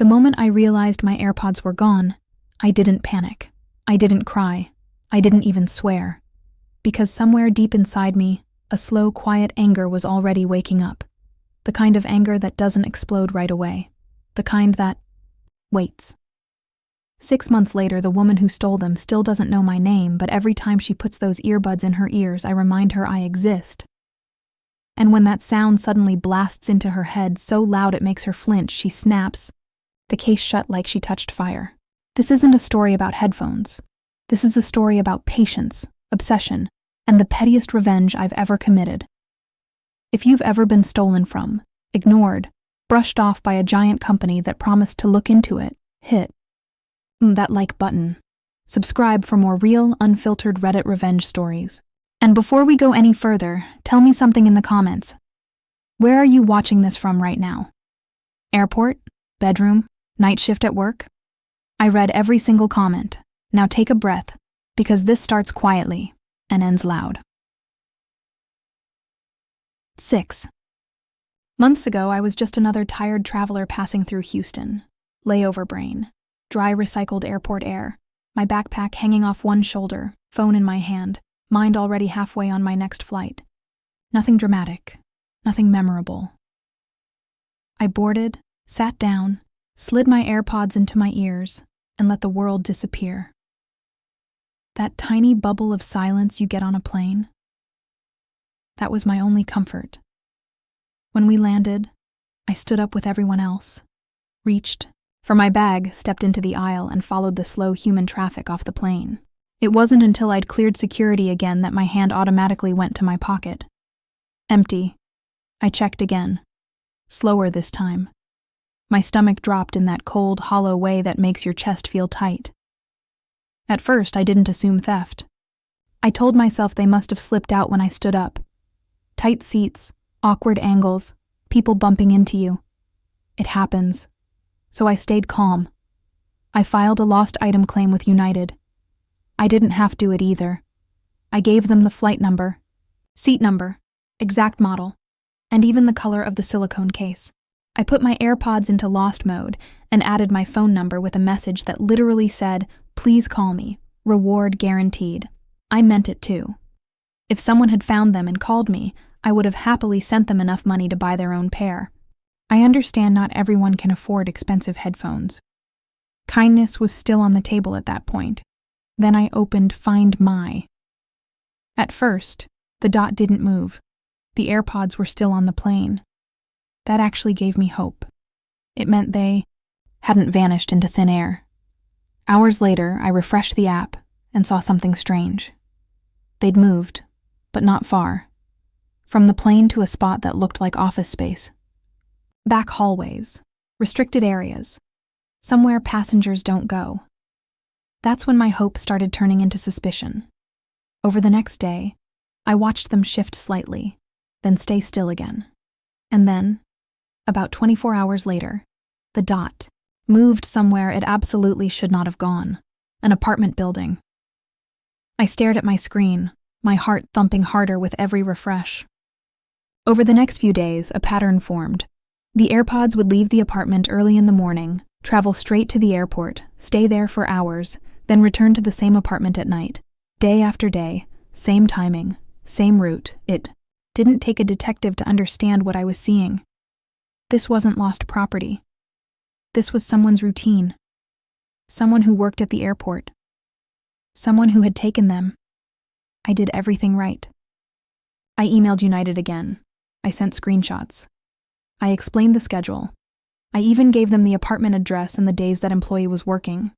The moment I realized my AirPods were gone, I didn't panic. I didn't cry. I didn't even swear. Because somewhere deep inside me, a slow, quiet anger was already waking up. The kind of anger that doesn't explode right away. The kind that waits. 6 months later, the woman who stole them still doesn't know my name, but every time she puts those earbuds in her ears, I remind her I exist. And when that sound suddenly blasts into her head so loud it makes her flinch, she snaps, the case shut like she touched fire. This isn't a story about headphones. This is a story about patience, obsession, and the pettiest revenge I've ever committed. If you've ever been stolen from, ignored, brushed off by a giant company that promised to look into it, hit that like button. Subscribe for more real, unfiltered Reddit revenge stories. And before we go any further, tell me something in the comments. Where are you watching this from right now? Airport? Bedroom? Night shift at work? I read every single comment. Now take a breath, because this starts quietly and ends loud. 6. Months ago, I was just another tired traveler passing through Houston. Layover brain. Dry recycled airport air. My backpack hanging off one shoulder, phone in my hand, mind already halfway on my next flight. Nothing dramatic. Nothing memorable. I boarded, sat down, slid my AirPods into my ears, and let the world disappear. That tiny bubble of silence you get on a plane. That was my only comfort. When we landed, I stood up with everyone else, reached for my bag, stepped into the aisle, and followed the slow human traffic off the plane. It wasn't until I'd cleared security again that my hand automatically went to my pocket. Empty. I checked again. Slower this time. My stomach dropped in that cold, hollow way that makes your chest feel tight. At first, I didn't assume theft. I told myself they must have slipped out when I stood up. Tight seats, awkward angles, people bumping into you. It happens. So I stayed calm. I filed a lost item claim with United. I didn't have to it either. I gave them the flight number, seat number, exact model, and even the color of the silicone case. I put my AirPods into lost mode and added my phone number with a message that literally said, "Please call me. Reward guaranteed." I meant it too. If someone had found them and called me, I would have happily sent them enough money to buy their own pair. I understand not everyone can afford expensive headphones. Kindness was still on the table at that point. Then I opened Find My. At first, the dot didn't move. The AirPods were still on the plane. That actually gave me hope. It meant they hadn't vanished into thin air. Hours later, I refreshed the app and saw something strange. They'd moved, but not far. From the plane to a spot that looked like office space. Back hallways, restricted areas, somewhere passengers don't go. That's when my hope started turning into suspicion. Over the next day, I watched them shift slightly, then stay still again. And then, about 24 hours later, the dot moved somewhere it absolutely should not have gone, an apartment building. I stared at my screen, my heart thumping harder with every refresh. Over the next few days, a pattern formed. The AirPods would leave the apartment early in the morning, travel straight to the airport, stay there for hours, then return to the same apartment at night. Day after day, same timing, same route. It didn't take a detective to understand what I was seeing. This wasn't lost property. This was someone's routine. Someone who worked at the airport. Someone who had taken them. I did everything right. I emailed United again. I sent screenshots. I explained the schedule. I even gave them the apartment address and the days that employee was working.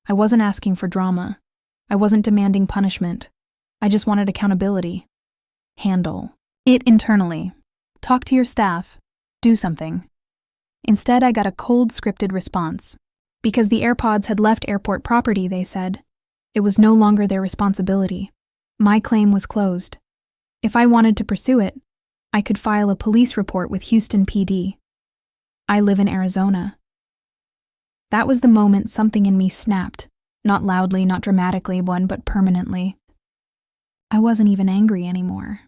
I wasn't asking for drama. I wasn't demanding punishment. I just wanted accountability. Handle it internally. Talk to your staff. Do something. Instead, I got a cold, scripted response. Because the AirPods had left airport property, they said. It was no longer their responsibility. My claim was closed. If I wanted to pursue it, I could file a police report with Houston PD. I live in Arizona. That was the moment something in me snapped. Not loudly, not dramatically, but permanently. I wasn't even angry anymore.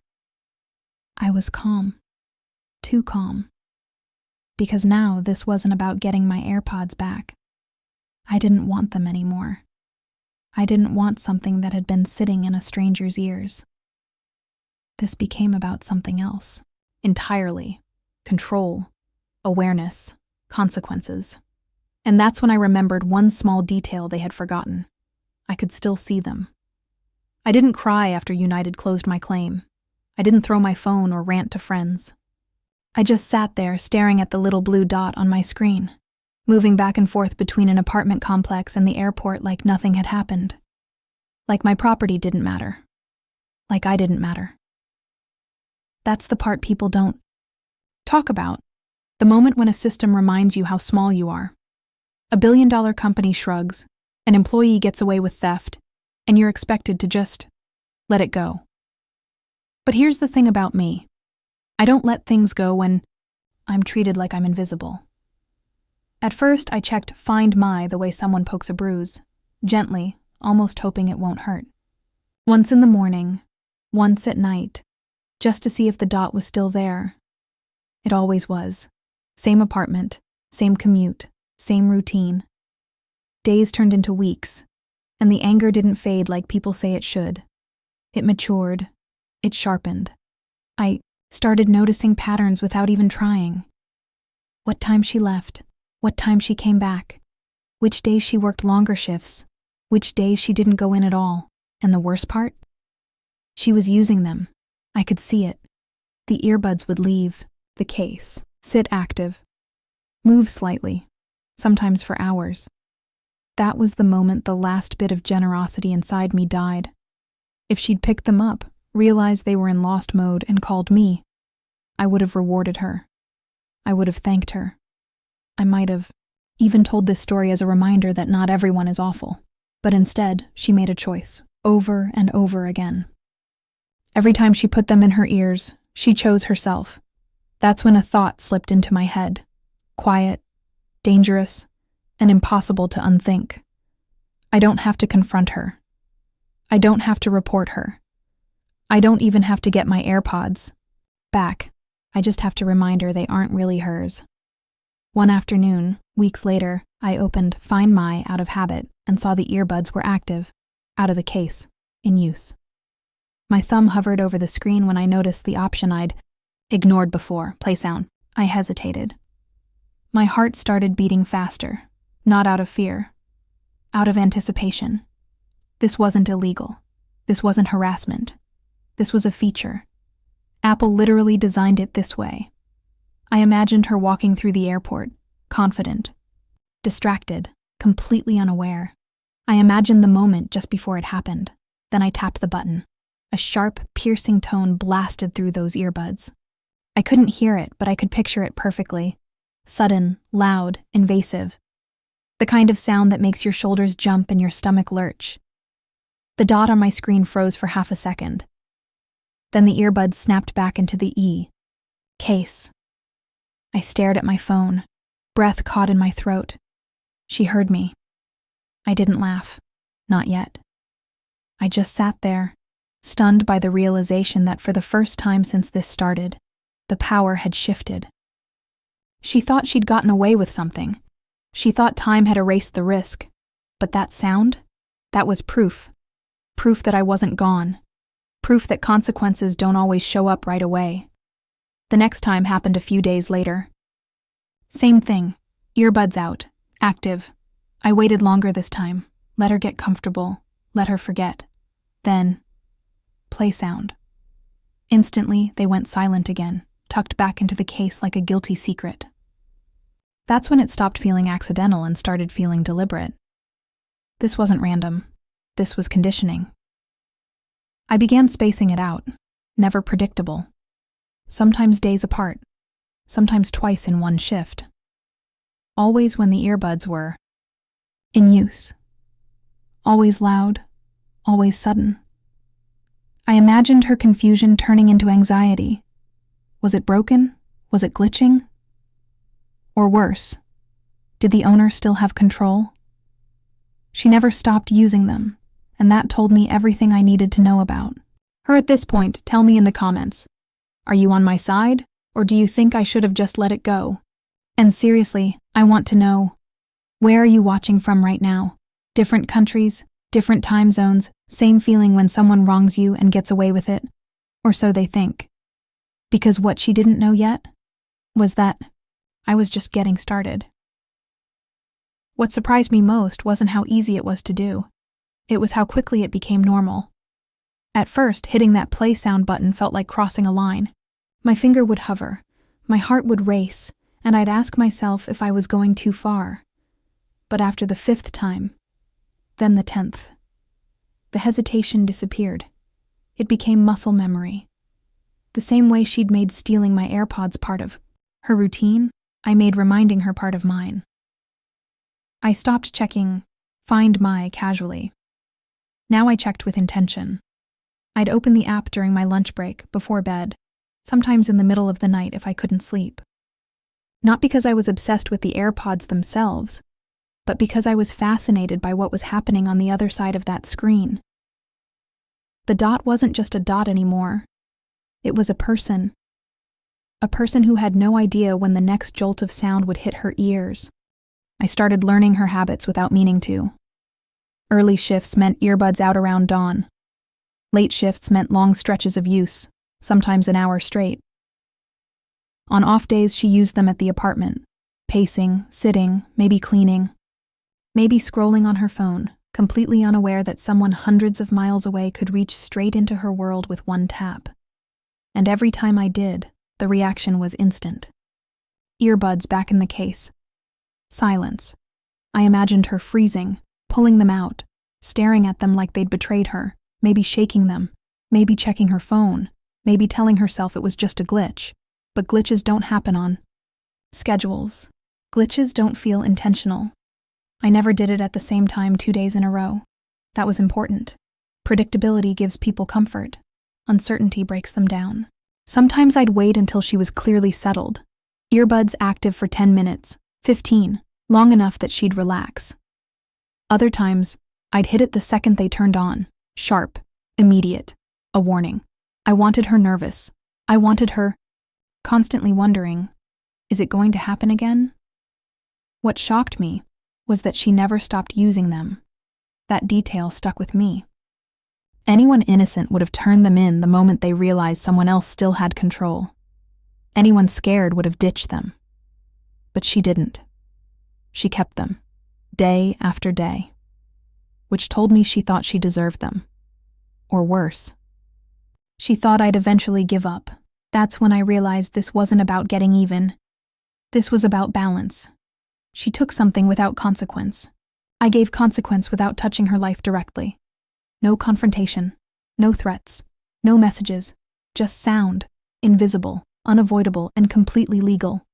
I was calm. Too calm. because now this wasn't about getting my AirPods back. I didn't want them anymore. I didn't want something that had been sitting in a stranger's ears. This became about something else. Entirely. Control, awareness, consequences. And that's when I remembered one small detail they had forgotten. I could still see them. I didn't cry after United closed my claim. I didn't throw my phone or rant to friends. I just sat there staring at the little blue dot on my screen, moving back and forth between an apartment complex and the airport like nothing had happened. Like my property didn't matter. Like I didn't matter. That's the part people don't talk about. The moment when a system reminds you how small you are. A billion-dollar company shrugs, an employee gets away with theft, and you're expected to just let it go. But here's the thing about me. I don't let things go when I'm treated like I'm invisible. At first, I checked Find My the way someone pokes a bruise, gently, almost hoping it won't hurt. Once in the morning, once at night, just to see if the dot was still there. It always was. Same apartment, same commute, same routine. Days turned into weeks, and the anger didn't fade like people say it should. It matured. It sharpened. I started noticing patterns without even trying. What time she left, what time she came back, which days she worked longer shifts, which days she didn't go in at all, and the worst part? She was using them. I could see it. The earbuds would leave, the case, sit active, move slightly, sometimes for hours. That was the moment the last bit of generosity inside me died. If she'd picked them up, realized they were in lost mode, and called me, I would have rewarded her. I would have thanked her. I might have even told this story as a reminder that not everyone is awful. But instead, she made a choice, over and over again. Every time she put them in her ears, she chose herself. That's when a thought slipped into my head. Quiet, dangerous, and impossible to unthink. I don't have to confront her. I don't have to report her. I don't even have to get my AirPods back. I just have to remind her they aren't really hers. One afternoon, weeks later, I opened Find My out of habit and saw the earbuds were active, out of the case, in use. My thumb hovered over the screen when I noticed the option I'd ignored before, play sound. I hesitated. My heart started beating faster, not out of fear, out of anticipation. This wasn't illegal. This wasn't harassment. This was a feature. Apple literally designed it this way. I imagined her walking through the airport, confident, distracted, completely unaware. I imagined the moment just before it happened. Then I tapped the button. A sharp, piercing tone blasted through those earbuds. I couldn't hear it, but I could picture it perfectly. Sudden, loud, invasive. The kind of sound that makes your shoulders jump and your stomach lurch. The dot on my screen froze for half a second. Then the earbuds snapped back into the E. Case. I stared at my phone, breath caught in my throat. She heard me. I didn't laugh. Not yet. I just sat there, stunned by the realization that for the first time since this started, the power had shifted. She thought she'd gotten away with something. She thought time had erased the risk. But that sound? That was proof. Proof that I wasn't gone. Proof that consequences don't always show up right away. The next time happened a few days later. Same thing. Earbuds out. Active. I waited longer this time. Let her get comfortable. Let her forget. Then, play sound. Instantly, they went silent again, tucked back into the case like a guilty secret. That's when it stopped feeling accidental and started feeling deliberate. This wasn't random. This was conditioning. I began spacing it out, never predictable. Sometimes days apart, sometimes twice in one shift. Always when the earbuds were in use. Always loud, always sudden. I imagined her confusion turning into anxiety. Was it broken? Was it glitching? Or worse, did the owner still have control? She never stopped using them, and that told me everything I needed to know about her. At this point, tell me in the comments, are you on my side, or do you think I should have just let it go? And seriously, I want to know, where are you watching from right now? Different countries, different time zones, same feeling when someone wrongs you and gets away with it, or so they think. Because what she didn't know yet was that I was just getting started. What surprised me most wasn't how easy it was to do. It was how quickly it became normal. At first, hitting that play sound button felt like crossing a line. My finger would hover, my heart would race, and I'd ask myself if I was going too far. But after the 5th time, then the 10th, the hesitation disappeared. It became muscle memory. The same way she'd made stealing my AirPods part of her routine, I made reminding her part of mine. I stopped checking Find My casually. Now I checked with intention. I'd open the app during my lunch break, before bed, sometimes in the middle of the night if I couldn't sleep. Not because I was obsessed with the AirPods themselves, but because I was fascinated by what was happening on the other side of that screen. The dot wasn't just a dot anymore. It was a person. A person who had no idea when the next jolt of sound would hit her ears. I started learning her habits without meaning to. Early shifts meant earbuds out around dawn. Late shifts meant long stretches of use, sometimes an hour straight. On off days, she used them at the apartment, pacing, sitting, maybe cleaning, maybe scrolling on her phone, completely unaware that someone hundreds of miles away could reach straight into her world with one tap. And every time I did, the reaction was instant. Earbuds back in the case. Silence. I imagined her freezing, pulling them out, staring at them like they'd betrayed her, maybe shaking them, maybe checking her phone, maybe telling herself it was just a glitch. But glitches don't happen on schedules. Glitches don't feel intentional. I never did it at the same time 2 days in a row. That was important. Predictability gives people comfort. Uncertainty breaks them down. Sometimes I'd wait until she was clearly settled. Earbuds active for 10 minutes, 15, long enough that she'd relax. Other times, I'd hit it the second they turned on, sharp, immediate, a warning. I wanted her nervous. I wanted her constantly wondering, is it going to happen again? What shocked me was that she never stopped using them. That detail stuck with me. Anyone innocent would have turned them in the moment they realized someone else still had control. Anyone scared would have ditched them. But she didn't. She kept them, day after day, which told me she thought she deserved them. Or worse. She thought I'd eventually give up. That's when I realized this wasn't about getting even. This was about balance. She took something without consequence. I gave consequence without touching her life directly. No confrontation, no threats, no messages, just sound, invisible, unavoidable, and completely legal.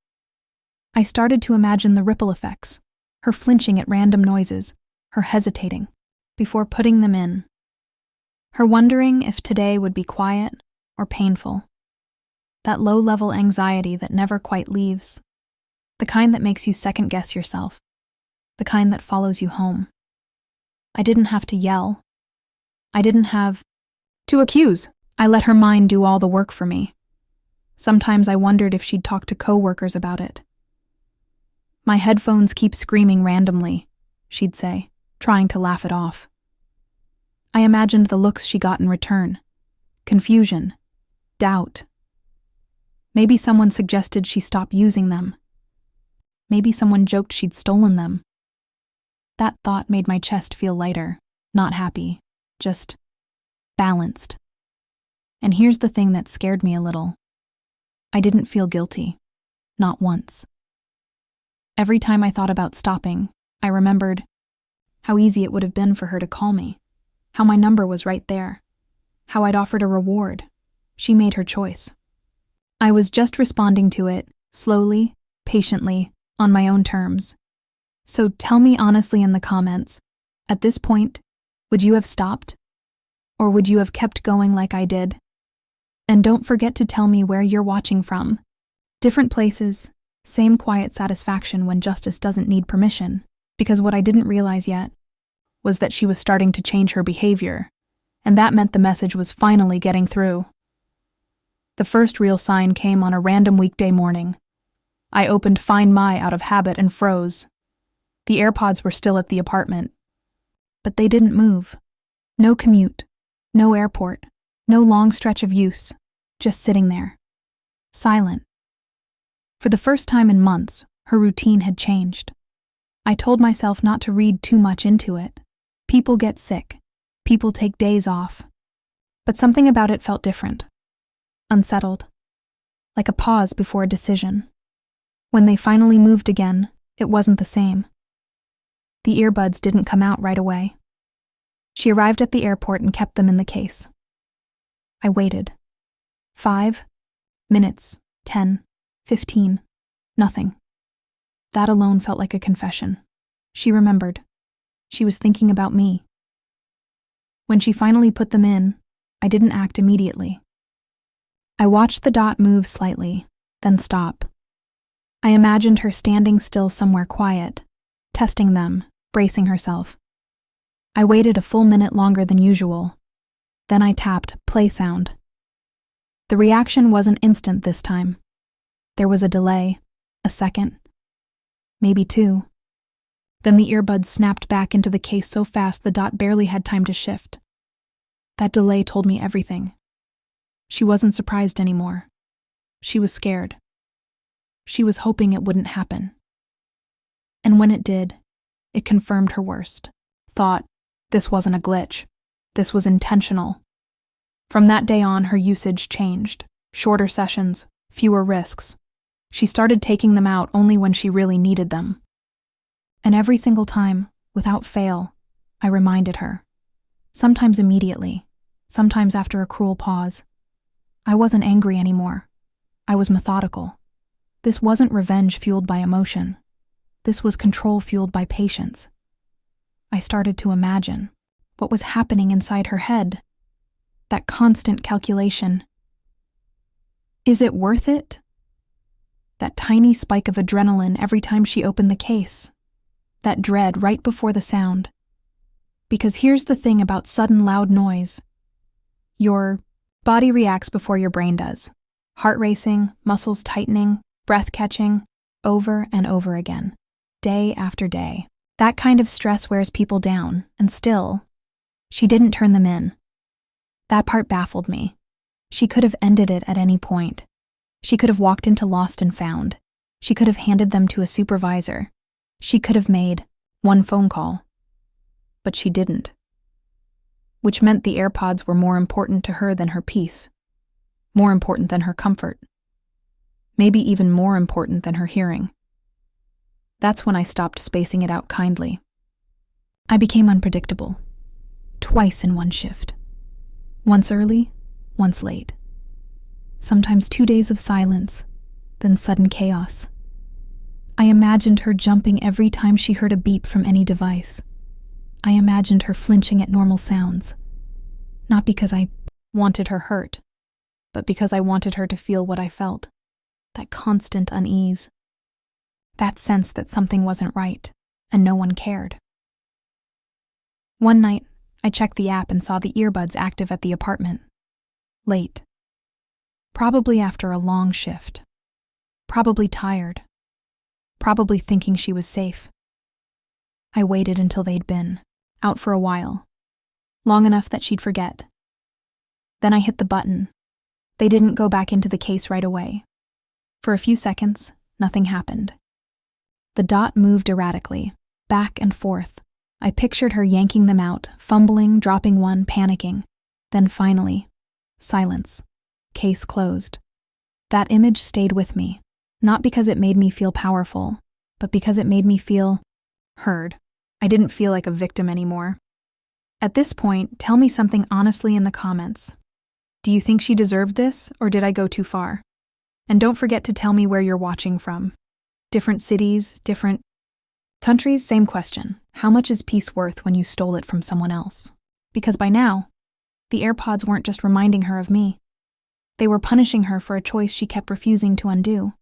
I started to imagine the ripple effects, her flinching at random noises, her hesitating, before putting them in. Her wondering if today would be quiet or painful. That low-level anxiety that never quite leaves. The kind that makes you second-guess yourself. The kind that follows you home. I didn't have to yell. I didn't have to accuse. I let her mind do all the work for me. Sometimes I wondered if she'd talk to coworkers about it. My headphones keep screaming randomly, she'd say, trying to laugh it off. I imagined the looks she got in return. Confusion. Doubt. Maybe someone suggested she stop using them. Maybe someone joked she'd stolen them. That thought made my chest feel lighter, not happy, just balanced. And here's the thing that scared me a little. I didn't feel guilty. Not once. Every time I thought about stopping, I remembered how easy it would have been for her to call me, how my number was right there, how I'd offered a reward. She made her choice. I was just responding to it, slowly, patiently, on my own terms. So tell me honestly in the comments, at this point, would you have stopped? Or would you have kept going like I did? And don't forget to tell me where you're watching from. Different places, same quiet satisfaction when justice doesn't need permission, because what I didn't realize yet was that she was starting to change her behavior, and that meant the message was finally getting through. The first real sign came on a random weekday morning. I opened Find My out of habit and froze. The AirPods were still at the apartment. But they didn't move. No commute, no airport, no long stretch of use, just sitting there. Silent. For the first time in months, her routine had changed. I told myself not to read too much into it. People get sick. People take days off. But something about it felt different. Unsettled. Like a pause before a decision. When they finally moved again, it wasn't the same. The earbuds didn't come out right away. She arrived at the airport and kept them in the case. I waited. 5 minutes, 10, 15, nothing. That alone felt like a confession. She remembered. She was thinking about me. When she finally put them in, I didn't act immediately. I watched the dot move slightly, then stop. I imagined her standing still somewhere quiet, testing them, bracing herself. I waited a full minute longer than usual. Then I tapped play sound. The reaction wasn't instant this time. There was a delay, a second, maybe 2. Then the earbuds snapped back into the case so fast the dot barely had time to shift. That delay told me everything. She wasn't surprised anymore. She was scared. She was hoping it wouldn't happen. And when it did, it confirmed her worst. Thought, this wasn't a glitch. This was intentional. From that day on, her usage changed. Shorter sessions, fewer risks. She started taking them out only when she really needed them. And every single time, without fail, I reminded her. Sometimes immediately, sometimes after a cruel pause. I wasn't angry anymore. I was methodical. This wasn't revenge fueled by emotion. This was control fueled by patience. I started to imagine what was happening inside her head. That constant calculation. Is it worth it? That tiny spike of adrenaline every time she opened the case. That dread right before the sound. Because here's the thing about sudden loud noise. Your body reacts before your brain does. Heart racing, muscles tightening, breath catching, over and over again. Day after day. That kind of stress wears people down, and still, she didn't turn them in. That part baffled me. She could have ended it at any point. She could have walked into Lost and Found. She could have handed them to a supervisor. She could have made one phone call. But she didn't. Which meant the AirPods were more important to her than her peace. More important than her comfort. Maybe even more important than her hearing. That's when I stopped spacing it out kindly. I became unpredictable. Twice in one shift. Once early, once late. Sometimes 2 days of silence, then sudden chaos. I imagined her jumping every time she heard a beep from any device. I imagined her flinching at normal sounds. Not because I wanted her hurt, but because I wanted her to feel what I felt. That constant unease. That sense that something wasn't right, and no one cared. One night, I checked the app and saw the earbuds active at the apartment. Late. Probably after a long shift. Probably tired. Probably thinking she was safe. I waited until they'd been out for a while. Long enough that she'd forget. Then I hit the button. They didn't go back into the case right away. For a few seconds, nothing happened. The dot moved erratically, back and forth. I pictured her yanking them out, fumbling, dropping one, panicking. Then finally, silence. Case closed. That image stayed with me, not because it made me feel powerful, but because it made me feel heard. I didn't feel like a victim anymore. At this point, tell me something honestly in the comments. Do you think she deserved this, or did I go too far? And don't forget to tell me where you're watching from. Different cities, different countries, same question. How much is peace worth when you stole it from someone else? Because by now, the AirPods weren't just reminding her of me. They were punishing her for a choice she kept refusing to undo.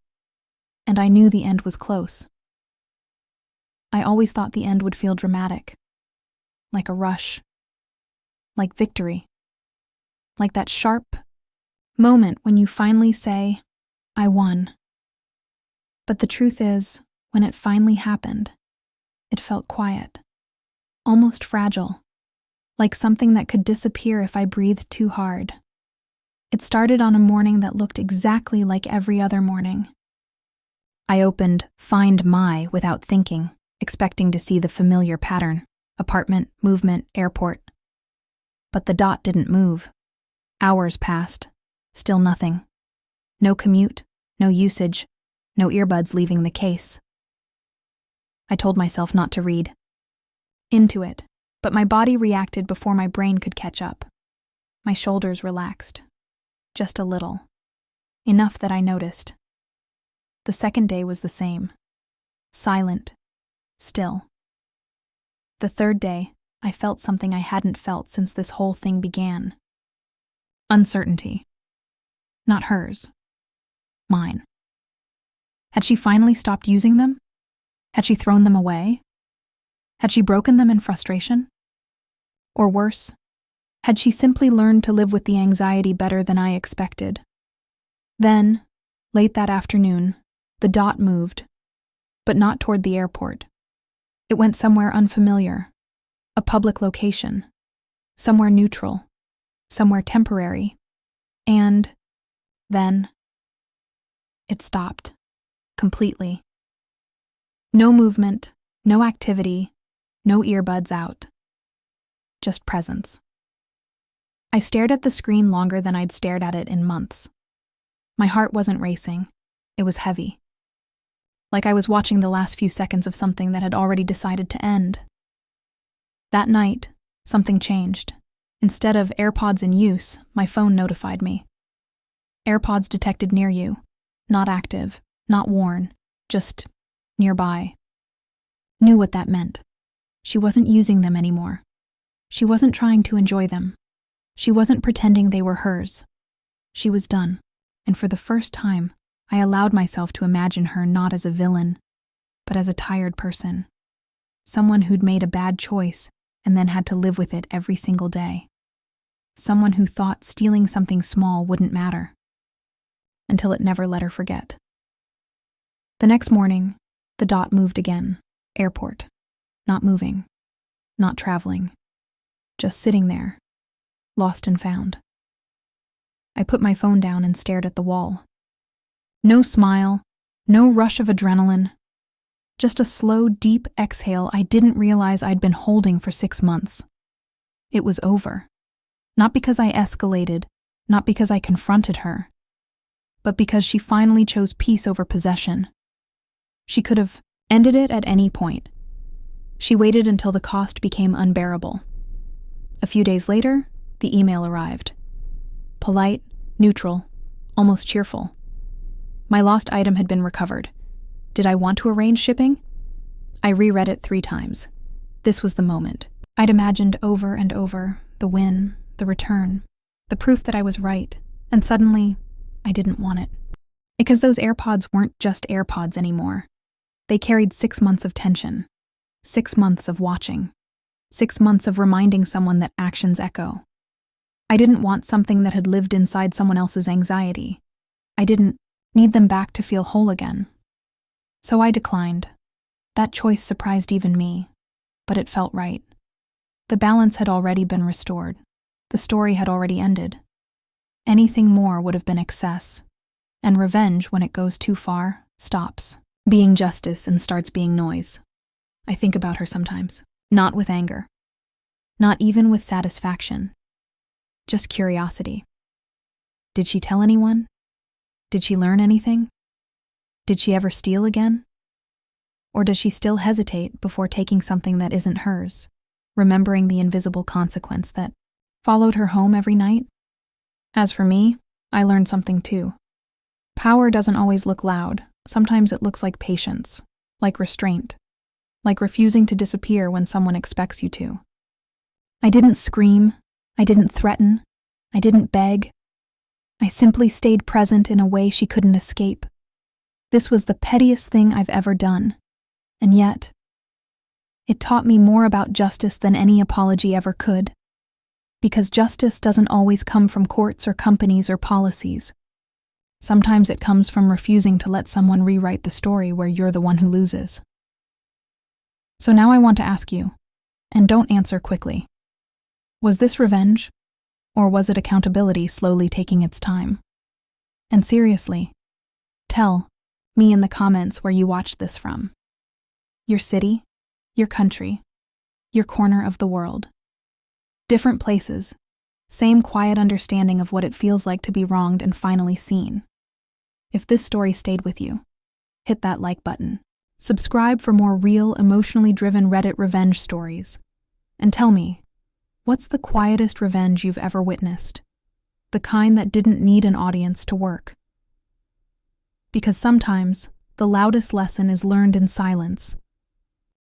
And I knew the end was close. I always thought the end would feel dramatic. Like a rush. Like victory. Like that sharp moment when you finally say, I won. But the truth is, when it finally happened, it felt quiet, almost fragile, like something that could disappear if I breathed too hard. It started on a morning that looked exactly like every other morning. I opened Find My without thinking, expecting to see the familiar pattern: apartment, movement, airport. But the dot didn't move. Hours passed, still nothing. No commute, no usage, no earbuds leaving the case. I told myself not to read into it, but my body reacted before my brain could catch up. My shoulders relaxed, just a little, enough that I noticed. The second day was the same, silent, still. The third day, I felt something I hadn't felt since this whole thing began. Uncertainty. Not hers. Mine. Had she finally stopped using them? Had she thrown them away? Had she broken them in frustration? Or worse, had she simply learned to live with the anxiety better than I expected? Then, late that afternoon, the dot moved, but not toward the airport. It went somewhere unfamiliar, a public location, somewhere neutral, somewhere temporary, and then it stopped, completely. No movement, no activity, no earbuds out. Just presence. I stared at the screen longer than I'd stared at it in months. My heart wasn't racing. It was heavy. Like I was watching the last few seconds of something that had already decided to end. That night, something changed. Instead of AirPods in use, my phone notified me. AirPods detected near you. Not active, not worn, just nearby. Knew what that meant. She wasn't using them anymore. She wasn't trying to enjoy them. She wasn't pretending they were hers. She was done, and for the first time, I allowed myself to imagine her not as a villain, but as a tired person. Someone who'd made a bad choice and then had to live with it every single day. Someone who thought stealing something small wouldn't matter, until it never let her forget. The next morning, the dot moved again. Airport. Not moving. Not traveling. Just sitting there. Lost and found. I put my phone down and stared at the wall. No smile. No rush of adrenaline. Just a slow, deep exhale I didn't realize I'd been holding for 6 months. It was over. Not because I escalated, not because I confronted her, but because she finally chose peace over possession. She could have ended it at any point. She waited until the cost became unbearable. A few days later, the email arrived. Polite, neutral, almost cheerful. My lost item had been recovered. Did I want to arrange shipping? I reread it 3 times. This was the moment. I'd imagined over and over the win, the return, the proof that I was right, and suddenly, I didn't want it. Because those AirPods weren't just AirPods anymore. They carried 6 months of tension, 6 months of watching, 6 months of reminding someone that actions echo. I didn't want something that had lived inside someone else's anxiety. I didn't need them back to feel whole again. So I declined. That choice surprised even me, but it felt right. The balance had already been restored. The story had already ended. Anything more would have been excess, and revenge, when it goes too far, stops being justice and starts being noise. I think about her sometimes, not with anger, not even with satisfaction, just curiosity. Did she tell anyone? Did she learn anything? Did she ever steal again? Or does she still hesitate before taking something that isn't hers, remembering the invisible consequence that followed her home every night? As for me, I learned something too. Power doesn't always look loud. Sometimes it looks like patience, like restraint, like refusing to disappear when someone expects you to. I didn't scream. I didn't threaten. I didn't beg. I simply stayed present in a way she couldn't escape. This was the pettiest thing I've ever done, and yet, it taught me more about justice than any apology ever could. Because justice doesn't always come from courts or companies or policies. Sometimes it comes from refusing to let someone rewrite the story where you're the one who loses. So now I want to ask you, and don't answer quickly. Was this revenge? Or was it accountability slowly taking its time? And seriously, tell me in the comments where you watched this from. Your city, your country, your corner of the world. Different places, same quiet understanding of what it feels like to be wronged and finally seen. If this story stayed with you, hit that like button. Subscribe for more real, emotionally driven Reddit revenge stories. And tell me, what's the quietest revenge you've ever witnessed? The kind that didn't need an audience to work. Because sometimes, the loudest lesson is learned in silence,